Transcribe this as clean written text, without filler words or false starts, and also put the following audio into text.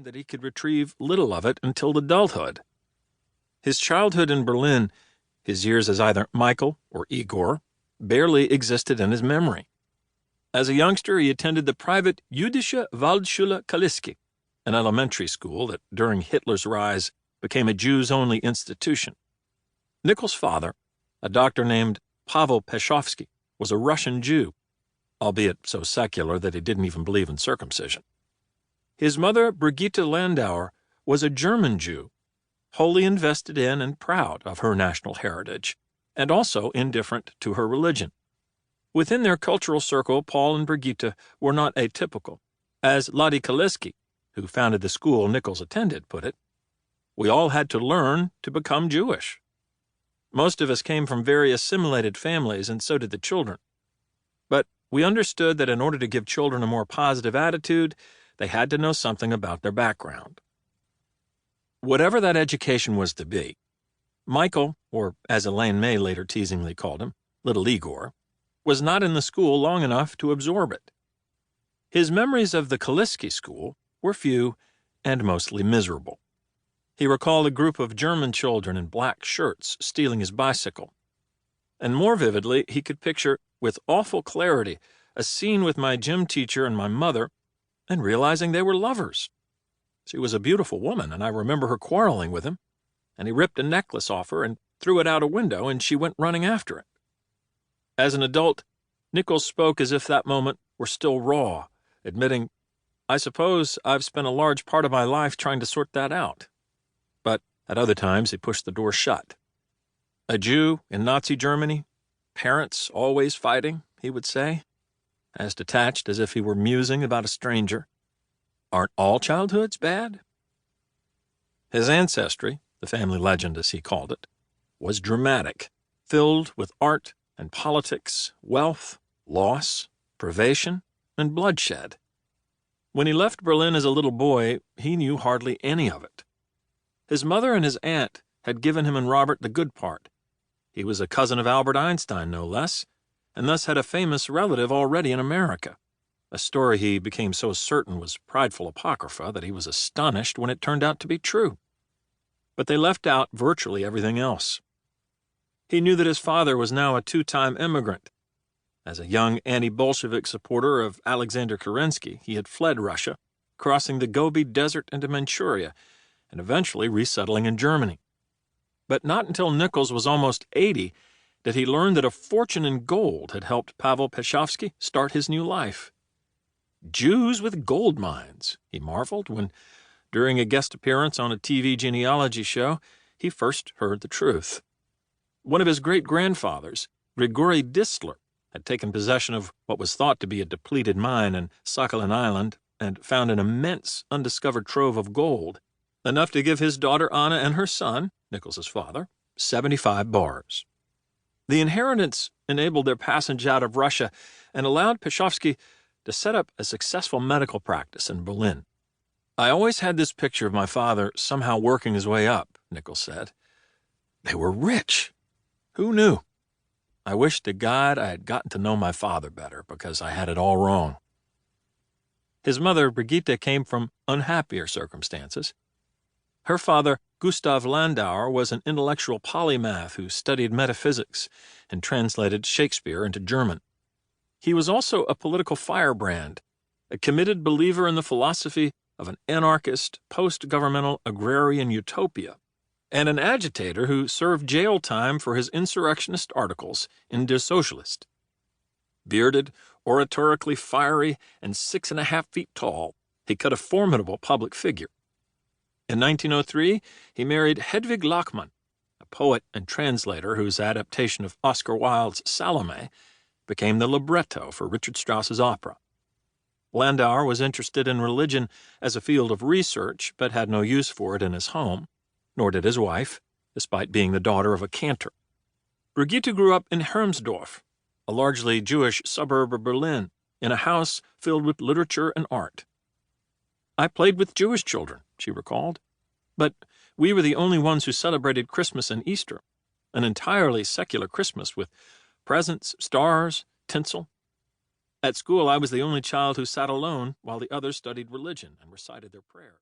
that he could retrieve little of it until adulthood. His childhood in Berlin, his years as either Michael or Igor, barely existed in his memory. As a youngster, he attended the private Jüdische Waldschule Kaliski, an elementary school that, during Hitler's rise, became a Jews-only institution. Nichols' father, a doctor named Pavel Peshovsky, was a Russian Jew, albeit so secular that he didn't even believe in circumcision. His mother, Brigitte Landauer, was a German Jew, wholly invested in and proud of her national heritage, and also indifferent to her religion. Within their cultural circle, Paul and Brigitte were not atypical. As Ladi Kaliski, who founded the school Nichols attended, put it, "We all had to learn to become Jewish." Most of us came from very assimilated families, and so did the children. But we understood that in order to give children a more positive attitude, they had to know something about their background. Whatever that education was to be, Michael, or as Elaine May later teasingly called him, little Igor, was not in the school long enough to absorb it. His memories of the Kaliski school were few and mostly miserable. He recalled a group of German children in black shirts stealing his bicycle. And more vividly, he could picture, with awful clarity, a scene with my gym teacher and my mother, and realizing they were lovers. She was a beautiful woman, and I remember her quarreling with him, and he ripped a necklace off her and threw it out a window, and she went running after it. As an adult, Nichols spoke as if that moment were still raw, admitting, "I suppose I've spent a large part of my life trying to sort that out." But at other times he pushed the door shut. A Jew in Nazi Germany, parents always fighting, he would say, as detached as if he were musing about a stranger. Aren't all childhoods bad? His ancestry, the family legend as he called it, was dramatic, filled with art and politics, wealth, loss, privation, and bloodshed. When he left Berlin as a little boy, he knew hardly any of it. His mother and his aunt had given him and Robert the good part. He was a cousin of Albert Einstein, no less, and thus had a famous relative already in America, a story he became so certain was prideful apocrypha that he was astonished when it turned out to be true. But they left out virtually everything else. He knew that his father was now a two-time immigrant. As a young anti-Bolshevik supporter of Alexander Kerensky, he had fled Russia, crossing the Gobi Desert into Manchuria, and eventually resettling in Germany. But not until Nichols was almost 80 did he learn that a fortune in gold had helped Pavel Peshovsky start his new life. Jews with gold mines, he marveled when, during a guest appearance on a TV genealogy show, he first heard the truth. One of his great-grandfathers, Grigory Distler, had taken possession of what was thought to be a depleted mine in Sakhalin Island and found an immense undiscovered trove of gold, enough to give his daughter Anna and her son, Nichols' father, 75 bars. The inheritance enabled their passage out of Russia and allowed Peshovsky to set up a successful medical practice in Berlin. "I always had this picture of my father somehow working his way up," Nichols said. They were rich. Who knew? I wish to God I had gotten to know my father better, because I had it all wrong. His mother, Brigitte, came from unhappier circumstances. Her father, Gustav Landauer, was an intellectual polymath who studied metaphysics and translated Shakespeare into German. He was also a political firebrand, a committed believer in the philosophy of an anarchist, post-governmental agrarian utopia, and an agitator who served jail time for his insurrectionist articles in Der Socialist. Bearded, oratorically fiery, and 6.5 feet tall, he cut a formidable public figure. In 1903, he married Hedwig Lachmann, a poet and translator whose adaptation of Oscar Wilde's Salome became the libretto for Richard Strauss's opera. Landauer was interested in religion as a field of research, but had no use for it in his home, nor did his wife, despite being the daughter of a cantor. Brigitte grew up in Hermsdorf, a largely Jewish suburb of Berlin, in a house filled with literature and art. "I played with Jewish children," she recalled, "but we were the only ones who celebrated Christmas and Easter, an entirely secular Christmas with presents, stars, tinsel. At school, I was the only child who sat alone while the others studied religion and recited their prayers."